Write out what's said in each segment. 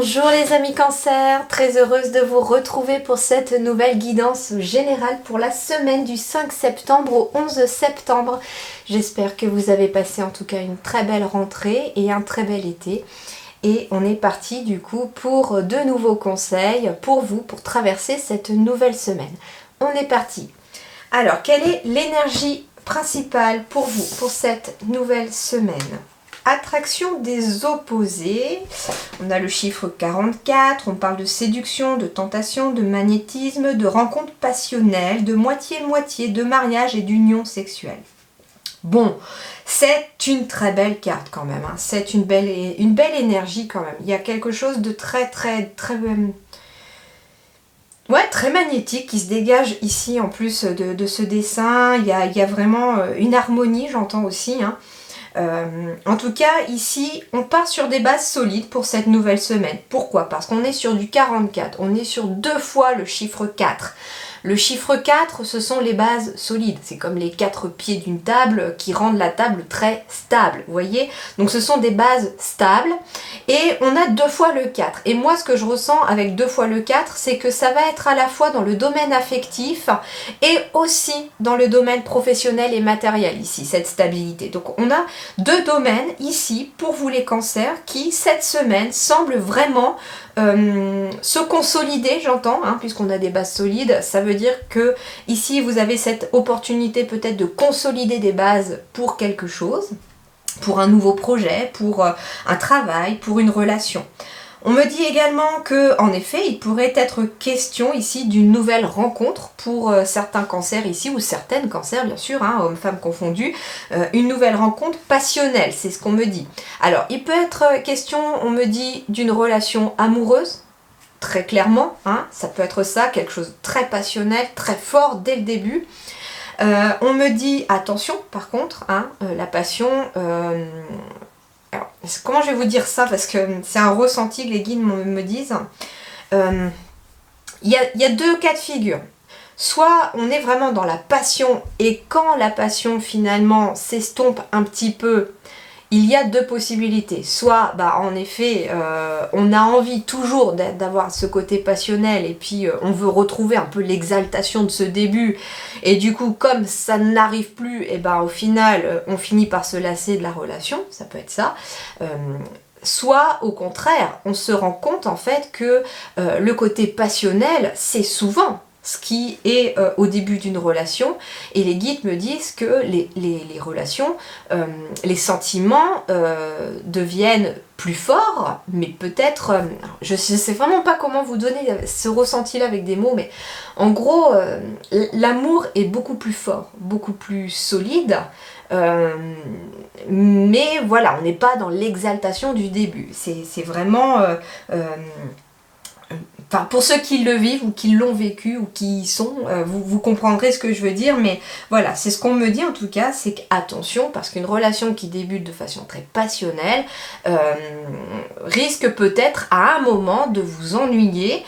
Bonjour les amis Cancer, très heureuse de vous retrouver pour cette nouvelle guidance générale pour la semaine du 5 septembre au 11 septembre. J'espère que vous avez passé en tout cas une très belle rentrée et un très bel été. Et on est parti du coup pour de nouveaux conseils pour vous, pour traverser cette nouvelle semaine. On est parti. Alors, quelle est l'énergie principale pour vous, pour cette nouvelle semaine ? Attraction des opposés, on a le chiffre 44, on parle de séduction, de tentation, de magnétisme, de rencontre passionnelle, de moitié-moitié, de mariage et d'union sexuelle. Bon, c'est une très belle carte quand même, hein. C'est une belle énergie quand même. Il y a quelque chose de très magnétique qui se dégage ici en plus de ce dessin. Il y a vraiment une harmonie, j'entends aussi, hein. En tout cas, ici, on part sur des bases solides pour cette nouvelle semaine. Pourquoi ? Parce qu'on est sur du 44, on est sur 2 fois le chiffre 4. Le chiffre 4, ce sont les bases solides. C'est comme les 4 pieds d'une table qui rendent la table très stable, vous voyez ? Donc ce sont des bases stables et on a 2 fois le 4. Et moi, ce que je ressens avec 2 fois le 4, c'est que ça va être à la fois dans le domaine affectif et aussi dans le domaine professionnel et matériel ici, cette stabilité. Donc on a 2 domaines ici pour vous les cancers qui, cette semaine, semblent vraiment se consolider, j'entends, hein, puisqu'on a des bases solides. Ça veut dire que ici vous avez cette opportunité peut-être de consolider des bases pour quelque chose, pour un nouveau projet, pour un travail, pour une relation. On me dit également que, en effet, il pourrait être question ici d'une nouvelle rencontre pour certains cancers ici, ou certaines cancers bien sûr, hein, hommes-femmes confondus, une nouvelle rencontre passionnelle, c'est ce qu'on me dit. Alors, il peut être question, on me dit, d'une relation amoureuse, très clairement, hein, ça peut être ça, quelque chose de très passionnel, très fort dès le début. On me dit, attention par contre, hein, la passion... Alors, comment je vais vous dire ça, parce que c'est un ressenti que les guides me disent. Il y a 2 cas de figure. Soit on est vraiment dans la passion et quand la passion finalement s'estompe un petit peu, il y a 2 possibilités. Soit, en effet, on a envie toujours d'avoir ce côté passionnel et puis on veut retrouver un peu l'exaltation de ce début. Et du coup, comme ça n'arrive plus, et au final, on finit par se lasser de la relation. Ça peut être ça. Soit, au contraire, on se rend compte en fait que le côté passionnel, c'est souvent ce qui est au début d'une relation, et les guides me disent que les relations, les sentiments deviennent plus forts, mais peut-être, je ne sais vraiment pas comment vous donner ce ressenti-là avec des mots, mais en gros, l'amour est beaucoup plus fort, beaucoup plus solide, mais voilà, on n'est pas dans l'exaltation du début, c'est vraiment... Enfin, pour ceux qui le vivent ou qui l'ont vécu ou qui y sont, vous comprendrez ce que je veux dire, mais voilà, c'est ce qu'on me dit en tout cas, c'est qu'attention, parce qu'une relation qui débute de façon très passionnelle risque peut-être à un moment de vous ennuyer,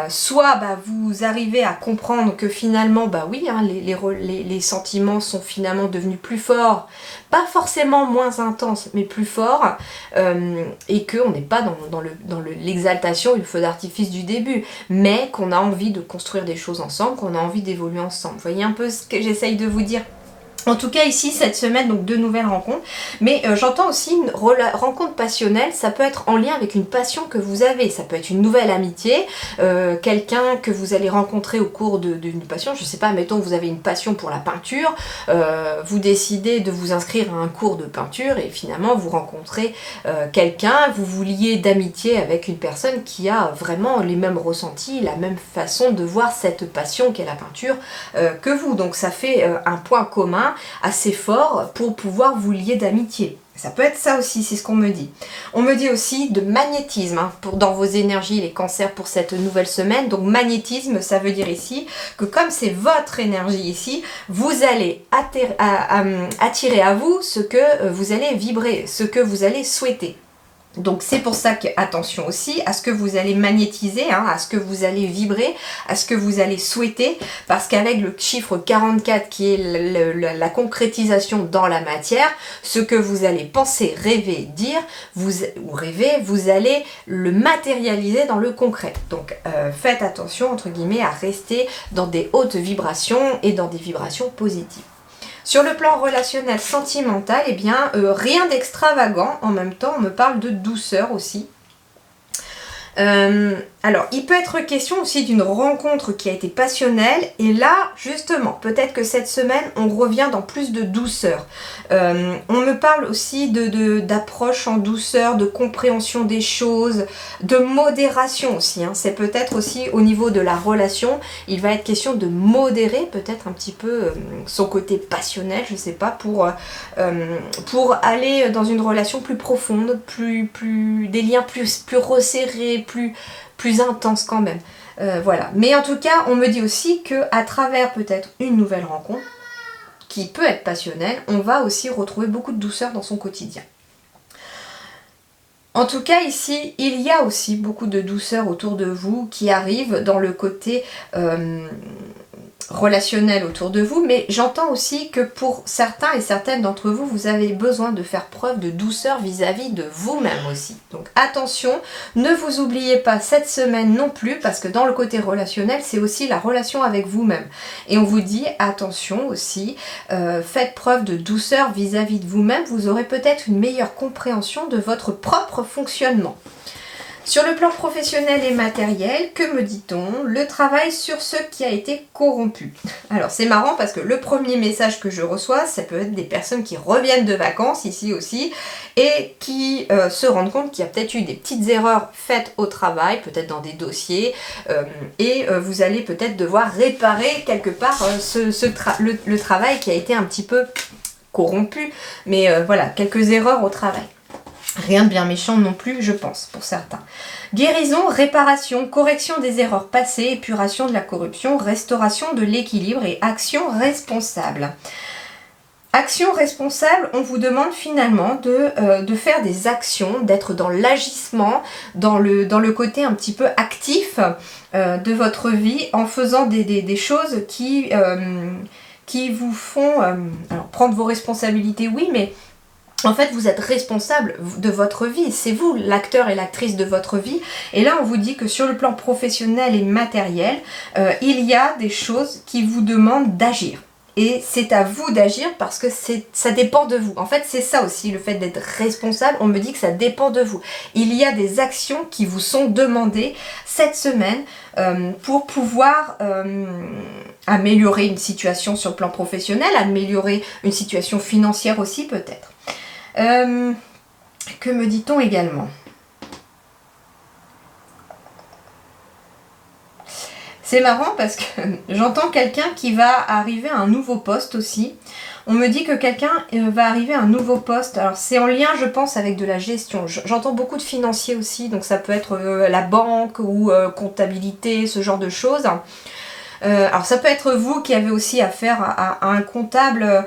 soit vous arrivez à comprendre que finalement, oui, hein, les sentiments sont finalement devenus plus forts, pas forcément moins intenses, mais plus forts, et qu'on n'est pas dans l'exaltation et le feu d'artifice du début, mais qu'on a envie de construire des choses ensemble, qu'on a envie d'évoluer ensemble. Vous voyez un peu ce que j'essaye de vous dire ? En tout cas ici cette semaine, donc 2 nouvelles rencontres, mais j'entends aussi une rencontre passionnelle, ça peut être en lien avec une passion que vous avez, ça peut être une nouvelle amitié, quelqu'un que vous allez rencontrer au cours d'une passion, je sais pas, mettons que vous avez une passion pour la peinture, vous décidez de vous inscrire à un cours de peinture et finalement vous rencontrez quelqu'un, vous vous liez d'amitié avec une personne qui a vraiment les mêmes ressentis, la même façon de voir cette passion qu'est la peinture que vous, donc ça fait un point commun assez fort pour pouvoir vous lier d'amitié. Ça peut être ça aussi, c'est ce qu'on me dit. On me dit aussi de magnétisme, hein, dans vos énergies, les cancers pour cette nouvelle semaine. Donc magnétisme, ça veut dire ici que comme c'est votre énergie ici, vous allez attirer à vous ce que vous allez vibrer, ce que vous allez souhaiter. Donc c'est pour ça que attention aussi à ce que vous allez magnétiser, hein, à ce que vous allez vibrer, à ce que vous allez souhaiter, parce qu'avec le chiffre 44 qui est la concrétisation dans la matière, ce que vous allez penser, rêver, dire, ou rêver, vous allez le matérialiser dans le concret. Donc faites attention entre guillemets à rester dans des hautes vibrations et dans des vibrations positives. Sur le plan relationnel, sentimental, eh bien, rien d'extravagant. En même temps, on me parle de douceur aussi. Alors, il peut être question aussi d'une rencontre qui a été passionnelle. Et là, justement, peut-être que cette semaine, on revient dans plus de douceur. On me parle aussi d'approche en douceur, de compréhension des choses, de modération aussi. Hein. C'est peut-être aussi au niveau de la relation, il va être question de modérer peut-être un petit peu son côté passionnel, je sais pas, pour aller dans une relation plus profonde, des liens plus resserrés, plus intense quand même. Voilà. Mais en tout cas, on me dit aussi qu'à travers peut-être une nouvelle rencontre, qui peut être passionnelle, on va aussi retrouver beaucoup de douceur dans son quotidien. En tout cas, ici, il y a aussi beaucoup de douceur autour de vous qui arrive dans le côté relationnel autour de vous, mais j'entends aussi que pour certains et certaines d'entre vous, vous avez besoin de faire preuve de douceur vis-à-vis de vous-même aussi. Donc attention, ne vous oubliez pas cette semaine non plus, parce que dans le côté relationnel, c'est aussi la relation avec vous-même. Et on vous dit, attention aussi, faites preuve de douceur vis-à-vis de vous-même, vous aurez peut-être une meilleure compréhension de votre propre fonctionnement. Sur le plan professionnel et matériel, que me dit-on? Le travail sur ce qui a été corrompu. Alors c'est marrant parce que le premier message que je reçois, ça peut être des personnes qui reviennent de vacances ici aussi et qui se rendent compte qu'il y a peut-être eu des petites erreurs faites au travail, peut-être dans des dossiers, et vous allez peut-être devoir réparer quelque part le travail qui a été un petit peu corrompu, mais voilà, quelques erreurs au travail. Rien de bien méchant non plus, je pense, pour certains. Guérison, réparation, correction des erreurs passées, épuration de la corruption, restauration de l'équilibre et action responsable. Action responsable, on vous demande finalement de faire des actions, d'être dans l'agissement, dans le côté un petit peu actif de votre vie, en faisant des choses qui vous font alors, prendre vos responsabilités, oui, mais en fait, vous êtes responsable de votre vie. C'est vous l'acteur et l'actrice de votre vie. Et là, on vous dit que sur le plan professionnel et matériel, il y a des choses qui vous demandent d'agir. Et c'est à vous d'agir parce que ça dépend de vous. En fait, c'est ça aussi, le fait d'être responsable. On me dit que ça dépend de vous. Il y a des actions qui vous sont demandées cette semaine pour pouvoir améliorer une situation sur le plan professionnel, améliorer une situation financière aussi peut-être. Que me dit-on également? C'est marrant parce que j'entends quelqu'un qui va arriver à un nouveau poste aussi. On me dit que quelqu'un va arriver à un nouveau poste. Alors c'est en lien, je pense, avec de la gestion. J'entends beaucoup de financiers aussi, donc ça peut être la banque ou comptabilité, ce genre de choses. Alors ça peut être vous qui avez aussi affaire à un comptable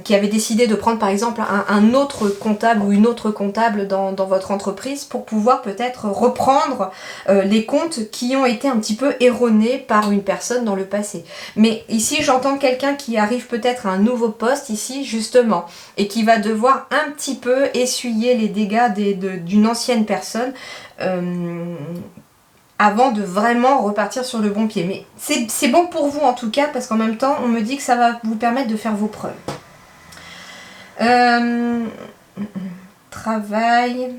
qui avait décidé de prendre par exemple un autre comptable ou une autre comptable dans votre entreprise pour pouvoir peut-être reprendre les comptes qui ont été un petit peu erronés par une personne dans le passé. Mais ici j'entends quelqu'un qui arrive peut-être à un nouveau poste ici justement et qui va devoir un petit peu essuyer les dégâts d'une ancienne personne avant de vraiment repartir sur le bon pied. Mais c'est bon pour vous en tout cas, parce qu'en même temps, on me dit que ça va vous permettre de faire vos preuves. Travail,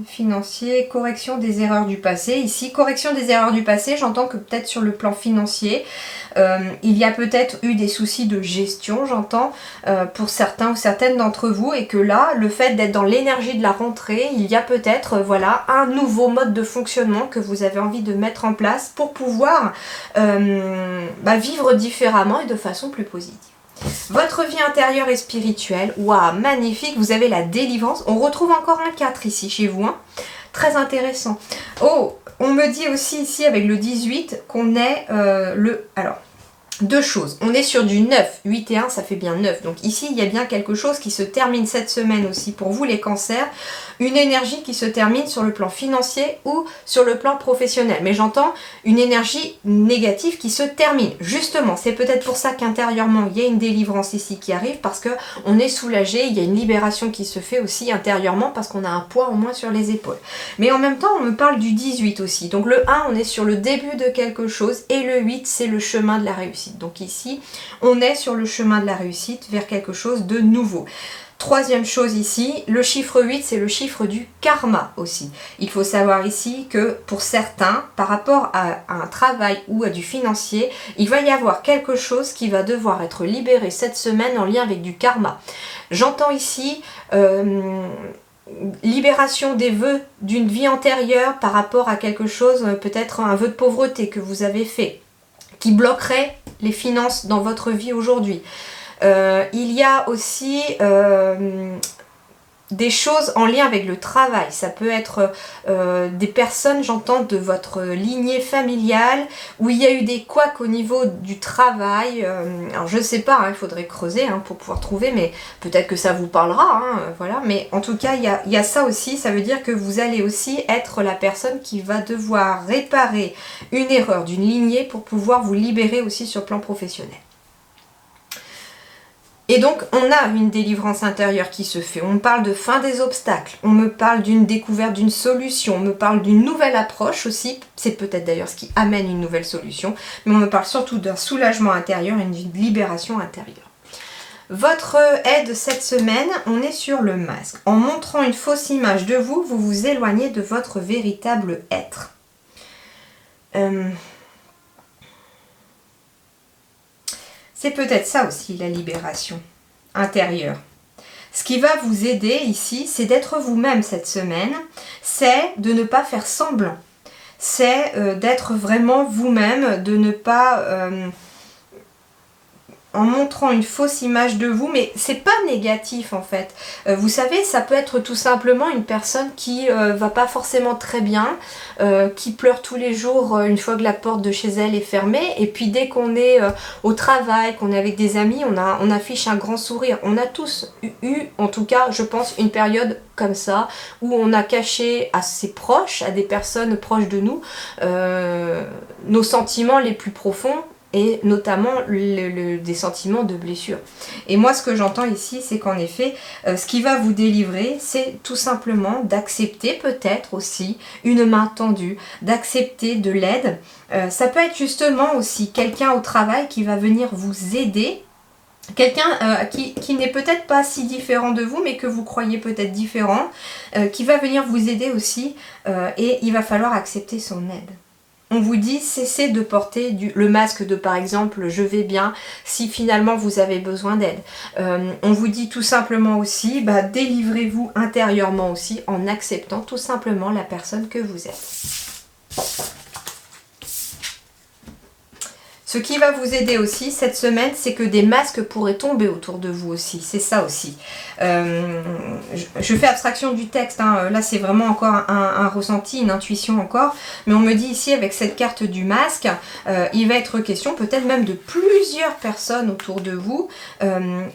financier, correction des erreurs du passé. Ici, correction des erreurs du passé, j'entends que peut-être sur le plan financier, il y a peut-être eu des soucis de gestion, j'entends, pour certains ou certaines d'entre vous, et que là, le fait d'être dans l'énergie de la rentrée, il y a peut-être voilà, un nouveau mode de fonctionnement que vous avez envie de mettre en place pour pouvoir vivre différemment et de façon plus positive. Votre vie intérieure et spirituelle, waouh, magnifique, vous avez la délivrance. On retrouve encore un 4 ici chez vous, hein. Très intéressant. Oh, on me dit aussi ici avec le 18 qu'on est Alors, Deux choses, on est sur du 9, 8 et 1 ça fait bien 9, donc ici il y a bien quelque chose qui se termine cette semaine aussi pour vous les cancers, une énergie qui se termine sur le plan financier ou sur le plan professionnel, mais j'entends une énergie négative qui se termine, justement c'est peut-être pour ça qu'intérieurement il y a une délivrance ici qui arrive parce que on est soulagé, il y a une libération qui se fait aussi intérieurement parce qu'on a un poids en moins sur les épaules, mais en même temps on me parle du 18 aussi, donc le 1 on est sur le début de quelque chose et le 8 c'est le chemin de la réussite. Donc ici, on est sur le chemin de la réussite vers quelque chose de nouveau. Troisième chose ici, le chiffre 8, c'est le chiffre du karma aussi. Il faut savoir ici que pour certains, par rapport à un travail ou à du financier, il va y avoir quelque chose qui va devoir être libéré cette semaine en lien avec du karma. J'entends ici libération des vœux d'une vie antérieure par rapport à quelque chose, peut-être un vœu de pauvreté que vous avez fait, qui bloquerait les finances dans votre vie aujourd'hui. Il y a aussi des choses en lien avec le travail. Ça peut être des personnes, j'entends, de votre lignée familiale où il y a eu des couacs au niveau du travail. Alors je sais pas, il faudrait creuser pour pouvoir trouver, mais peut-être que ça vous parlera. Voilà. Mais en tout cas, il y a ça aussi. Ça veut dire que vous allez aussi être la personne qui va devoir réparer une erreur d'une lignée pour pouvoir vous libérer aussi sur le plan professionnel. Et donc, on a une délivrance intérieure qui se fait. On me parle de fin des obstacles. On me parle d'une découverte d'une solution. On me parle d'une nouvelle approche aussi. C'est peut-être d'ailleurs ce qui amène une nouvelle solution. Mais on me parle surtout d'un soulagement intérieur et d'une libération intérieure. Votre aide cette semaine, on est sur le masque. En montrant une fausse image de vous, vous vous éloignez de votre véritable être. C'est peut-être ça aussi, la libération intérieure. Ce qui va vous aider ici, c'est d'être vous-même cette semaine, c'est de ne pas faire semblant, c'est d'être vraiment vous-même, de ne pas... en montrant une fausse image de vous, mais c'est pas négatif en fait. Vous savez, ça peut être tout simplement une personne qui va pas forcément très bien, qui pleure tous les jours une fois que la porte de chez elle est fermée, et puis dès qu'on est au travail, qu'on est avec des amis, on affiche un grand sourire. On a tous eu, en tout cas, je pense, une période comme ça, où on a caché à ses proches, à des personnes proches de nous, nos sentiments les plus profonds, et notamment des sentiments de blessure. Et moi ce que j'entends ici, c'est qu'en effet ce qui va vous délivrer, c'est tout simplement d'accepter peut-être aussi une main tendue, d'accepter de l'aide. Ça peut être justement aussi quelqu'un au travail qui va venir vous aider, quelqu'un qui n'est peut-être pas si différent de vous, mais que vous croyez peut-être différent, qui va venir vous aider aussi, et il va falloir accepter son aide. On vous dit cessez de porter le masque de par exemple je vais bien si finalement vous avez besoin d'aide. On vous dit tout simplement aussi délivrez-vous intérieurement aussi en acceptant tout simplement la personne que vous êtes. Ce qui va vous aider aussi cette semaine, c'est que des masques pourraient tomber autour de vous aussi. C'est ça aussi. Je fais abstraction du texte. Là, c'est vraiment encore un ressenti, une intuition encore. Mais on me dit ici, avec cette carte du masque, il va être question peut-être même de plusieurs personnes autour de vous.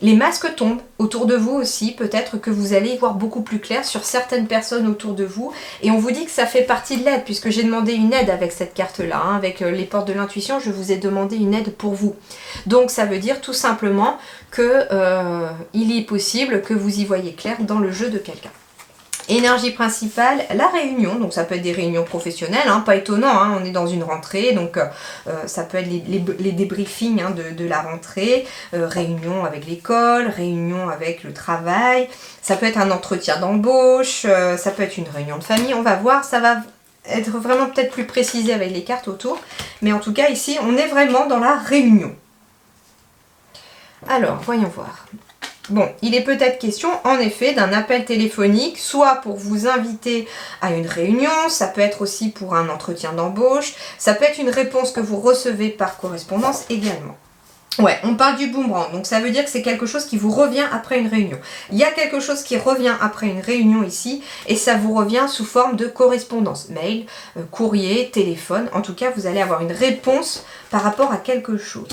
Les masques tombent autour de vous aussi. Peut-être que vous allez y voir beaucoup plus clair sur certaines personnes autour de vous. Et on vous dit que ça fait partie de l'aide, puisque j'ai demandé une aide avec cette carte-là. Avec les portes de l'intuition, je vous ai demandé une aide pour vous. Donc ça veut dire tout simplement que il est possible que vous y voyez clair dans le jeu de quelqu'un. Énergie principale, la réunion, donc ça peut être des réunions professionnelles, pas étonnant, on est dans une rentrée, donc ça peut être les débriefings de la rentrée, réunion avec l'école, réunion avec le travail, ça peut être un entretien d'embauche, ça peut être une réunion de famille, on va voir, ça va être vraiment peut-être plus précisé avec les cartes autour, mais en tout cas ici on est vraiment dans la réunion. Alors voyons voir. Bon, il est peut-être question en effet d'un appel téléphonique, soit pour vous inviter à une réunion, ça peut être aussi pour un entretien d'embauche, ça peut être une réponse que vous recevez par correspondance également. Ouais, on parle du boomerang, donc ça veut dire que c'est quelque chose qui vous revient après une réunion. Il y a quelque chose qui revient après une réunion ici, et ça vous revient sous forme de correspondance, mail, courrier, téléphone. En tout cas, vous allez avoir une réponse par rapport à quelque chose.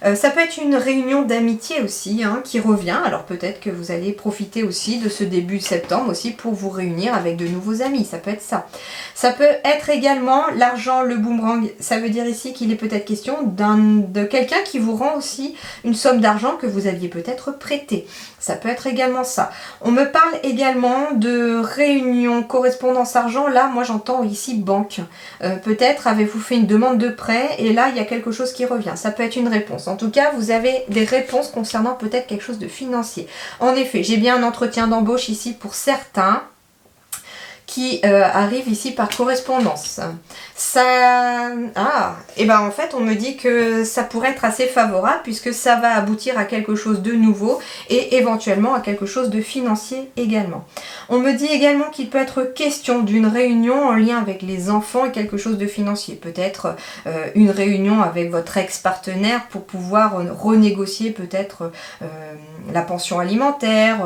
Ça peut être une réunion d'amitié aussi hein, qui revient. Alors peut-être que vous allez profiter aussi de ce début septembre aussi pour vous réunir avec de nouveaux amis. Ça peut être ça. Ça peut être également l'argent, le boomerang. Ça veut dire ici qu'il est peut-être question de quelqu'un qui vous rend aussi une somme d'argent que vous aviez peut-être prêté. Ça peut être également ça. On me parle également de réunion, correspondance argent. Là, moi j'entends ici banque. Peut-être avez-vous fait une demande de prêt et là il y a quelque chose qui revient. Ça peut être une réponse. En tout cas, vous avez des réponses concernant peut-être quelque chose de financier. En effet, j'ai bien un entretien d'embauche ici pour certains qui arrive ici par correspondance. Ça... Ah, et ben en fait on me dit que ça pourrait être assez favorable puisque ça va aboutir à quelque chose de nouveau et éventuellement à quelque chose de financier également. On me dit également qu'il peut être question d'une réunion en lien avec les enfants et quelque chose de financier. Peut-être une réunion avec votre ex-partenaire pour pouvoir renégocier peut-être la pension alimentaire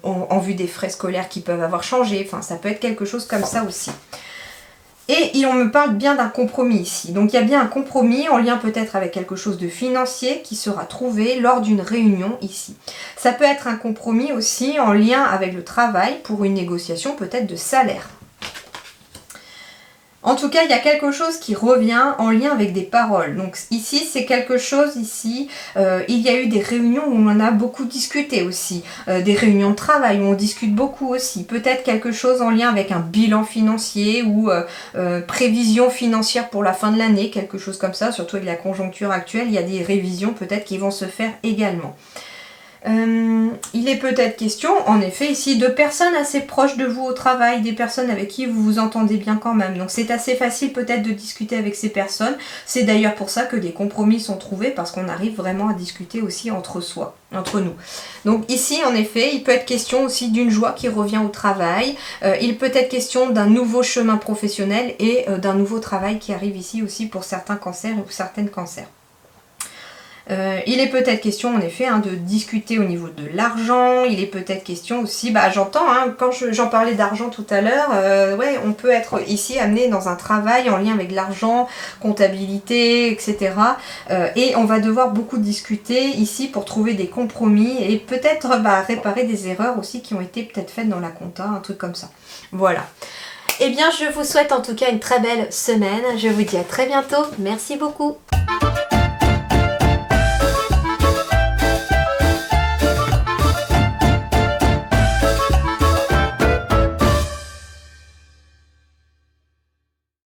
en vue des frais scolaires qui peuvent avoir changé. Enfin, ça peut être quelque chose comme ça aussi. Et on me parle bien d'un compromis ici. Donc il y a bien un compromis en lien peut-être avec quelque chose de financier qui sera trouvé lors d'une réunion ici. Ça peut être un compromis aussi en lien avec le travail pour une négociation peut-être de salaire. En tout cas, il y a quelque chose qui revient en lien avec des paroles. Donc ici, c'est quelque chose ici, il y a eu des réunions où on en a beaucoup discuté aussi. Des réunions de travail où on discute beaucoup aussi. Peut-être quelque chose en lien avec un bilan financier ou prévision financière pour la fin de l'année, quelque chose comme ça. Surtout avec la conjoncture actuelle, il y a des révisions peut-être qui vont se faire également. Il est peut-être question, en effet, ici, de personnes assez proches de vous au travail, des personnes avec qui vous vous entendez bien quand même. Donc c'est assez facile peut-être de discuter avec ces personnes. C'est d'ailleurs pour ça que des compromis sont trouvés, parce qu'on arrive vraiment à discuter aussi entre soi, entre nous. Donc ici, en effet, il peut être question aussi d'une joie qui revient au travail. Il peut être question d'un nouveau chemin professionnel et d'un nouveau travail qui arrive ici aussi pour certains cancers ou certaines cancers. Il est peut-être question en effet de discuter au niveau de l'argent, il est peut-être question aussi, j'entends, quand j'en parlais d'argent tout à l'heure, ouais, on peut être ici amené dans un travail en lien avec l'argent, comptabilité, etc. Et on va devoir beaucoup discuter ici pour trouver des compromis et peut-être réparer des erreurs aussi qui ont été peut-être faites dans la compta, un truc comme ça. Voilà. Eh bien, je vous souhaite en tout cas une très belle semaine. Je vous dis à très bientôt. Merci beaucoup.